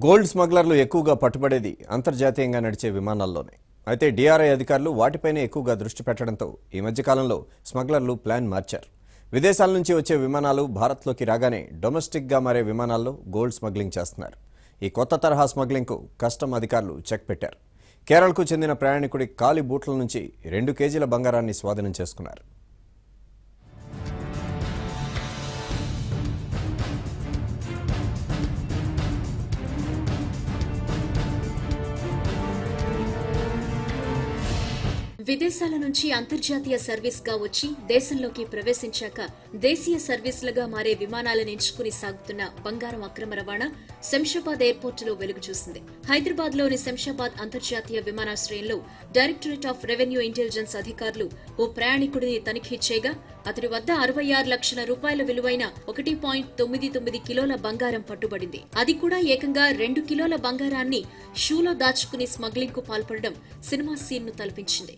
Gold స్మగ్లర్లు ఎక్కువగా పట్టుబడేది అంతర్జాతీయంగా నడిచే విమానాల్లోనే. అయితే డిఆర్ఐ అధికారులు వాటిపైనే ఎక్కువగా దృష్టి పెట్టడంతో ఈ మధ్య కాలంలో స్మగ్లర్లు ప్లాన్ మార్చారు. విదేశాల నుంచి వచ్చే విమానాలు భారత్లోకి రాగానే డొమెస్టిక్గా మారే విమానాల్లో గోల్డ్ స్మగ్లింగ్ చేస్తున్నారు. ఈ కొత్త తరహా స్మగ్లింగ్కు కస్టమ్ అధికారులు చెక్ పెట్టారు. కేరళకు చెందిన ప్రయాణికుడి కాలి బూట్ల నుంచి 2 కేజీల బంగారాన్ని స్వాధీనం చేసుకున్నారు. విదేశాల నుంచి అంతర్జాతీయ సర్వీస్ గా వచ్చి దేశంలోకి ప్రవేశించాక దేశీయ సర్వీసులుగా మారే విమానాలను ఎంచుకుని సాగుతున్న బంగారం అక్రమ రవాణా శంషాబాద్ ఎయిర్పోర్టులో వెలుగు చూసింది. హైదరాబాద్ లోని శంషాబాద్ అంతర్జాతీయ విమానాశ్రయంలో డైరెక్టరేట్ ఆఫ్ రెవెన్యూ ఇంటెలిజెన్స్ అధికారులు ఓ ప్రయాణికుడిని తనిఖీ చేయగా అతడి వద్ద 66 లక్షల రూపాయల విలువైన 1.99 కిలోల బంగారం పట్టుబడింది. అది కూడా ఏకంగా 2 కిలోల బంగారాన్ని షూలో దాచుకుని స్మగ్లింగ్ కు పాల్పడడం సినిమా సీన్ ను తలపించింది.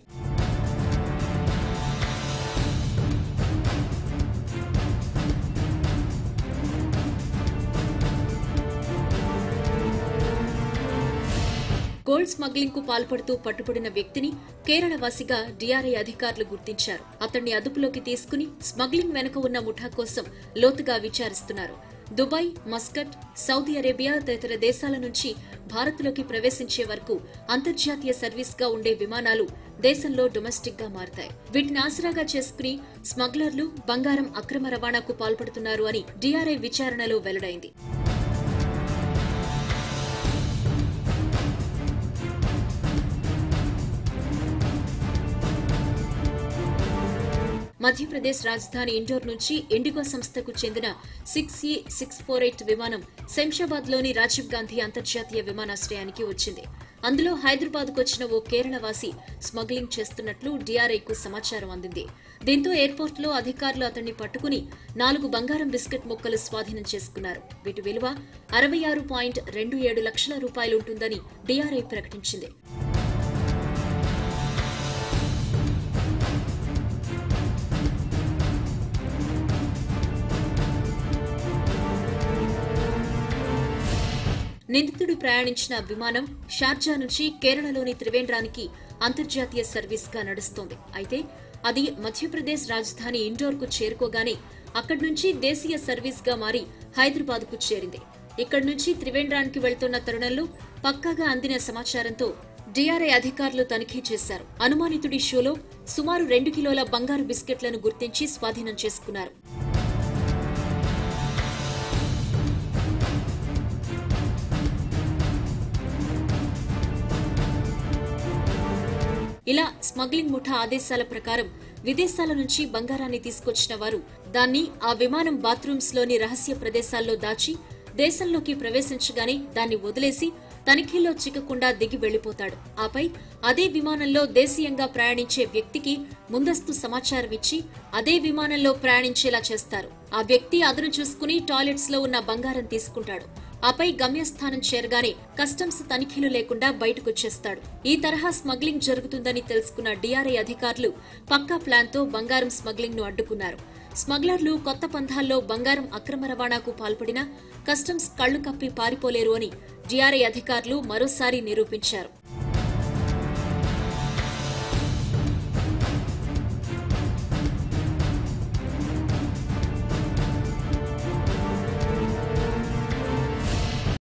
గోల్డ్ స్మగ్లింగ్ కు పాల్పడుతూ పట్టుబడిన వ్యక్తిని కేరళ వాసిగా డిఆర్ఐ అధికారులు గుర్తించారు. అతన్ని అదుపులోకి తీసుకుని స్మగ్లింగ్ వెనుక ఉన్న ముఠా కోసం లోతుగా విచారిస్తున్నారు. దుబాయ్, మస్కట్, సౌదీ అరేబియా తదితర దేశాల నుంచి భారత్లోకి ప్రవేశించే వరకు అంతర్జాతీయ సర్వీస్ గా ఉండే విమానాలు దేశంలో డొమెస్టిక్ గా మారతాయి. వీటిని ఆసరాగా చేసుకుని స్మగ్లర్లు బంగారం అక్రమ రవాణాకు పాల్పడుతున్నారు అని డిఆర్ఐ విచారణలో వెల్లడైంది. మధ్యప్రదేశ్ రాజధాని ఇండోర్ నుంచి ఇండిగో సంస్థకు చెందిన 6E648 విమానం శంషాబాద్ లోని రాజీవ్ గాంధీ అంతర్జాతీయ విమానాశ్రయానికి వచ్చింది. అందులో హైదరాబాద్ కు వచ్చిన ఓ కేరళవాసి స్మగ్లింగ్ చేస్తున్నట్లు డిఆర్ఐకు సమాచారం అందింది. దీంతో ఎయిర్పోర్ట్ లో అధికారులు అతన్ని పట్టుకుని 4 బంగారం బిస్కెట్ ముక్కలు స్వాధీనం చేసుకున్నారు. వీటి విలువ 66.27 లక్షల రూపాయలుంటుందని డిఆర్ఐ ప్రకటించింది. నిందితుడు ప్రయాణించిన విమానం షార్జా నుంచి కేరళలోని త్రివేంద్రానికి అంతర్జాతీయ సర్వీస్ గా నడుస్తోంది. అయితే అది మధ్యప్రదేశ్ రాజధాని ఇండోర్ కు చేరుకోగానే అక్కడి నుంచి దేశీయ సర్వీస్ గా మారి హైదరాబాద్ కు చేరింది. ఇక్కడి నుంచి త్రివేంద్రానికి వెళ్తున్న తరుణంలో పక్కాగా అందిన సమాచారంతో డిఆర్ఐ అధికారులు తనిఖీ చేశారు. అనుమానితుడి షోలో సుమారు 2 కిలోల బంగారు బిస్కెట్లను గుర్తించి స్వాధీనం చేసుకున్నారు. ఇలా స్మగ్లింగ్ ముఠా ఆదేశాల ప్రకారం విదేశాల నుంచి బంగారాన్ని తీసుకొచ్చిన వారు దాన్ని ఆ విమానం బాత్రూమ్స్ లోని రహస్య ప్రదేశాల్లో దాచి దేశంలోకి ప్రవేశించగానే దాన్ని వదిలేసి తనిఖీల్లో చిక్కకుండా దిగి వెళ్లిపోతాడు. ఆపై అదే విమానంలో దేశీయంగా ప్రయాణించే వ్యక్తికి ముందస్తు సమాచారం ఇచ్చి అదే విమానంలో ప్రయాణించేలా చేస్తారు. ఆ వ్యక్తి అదును చూసుకుని టాయిలెట్స్ లో ఉన్న బంగారం తీసుకుంటాడు. ఆపై గమ్యస్థానం చేరగానే కస్టమ్స్ తనిఖీలు లేకుండా బయటకొచ్చేస్తాడు. ఈ తరహా స్మగ్లింగ్ జరుగుతుందని తెలుసుకున్న డిఆర్ఐ అధికారులు పక్కా ప్లాన్ తో బంగారం స్మగ్లింగ్ ను అడ్డుకున్నారు. స్మగ్లర్లు కొత్త పంథాల్లో బంగారం అక్రమ రవాణాకు పాల్పడినా కస్టమ్స్ కళ్లు కప్పి పారిపోలేరు అని డిఆర్ఐ అధికారులు మరోసారి నిరూపించారు.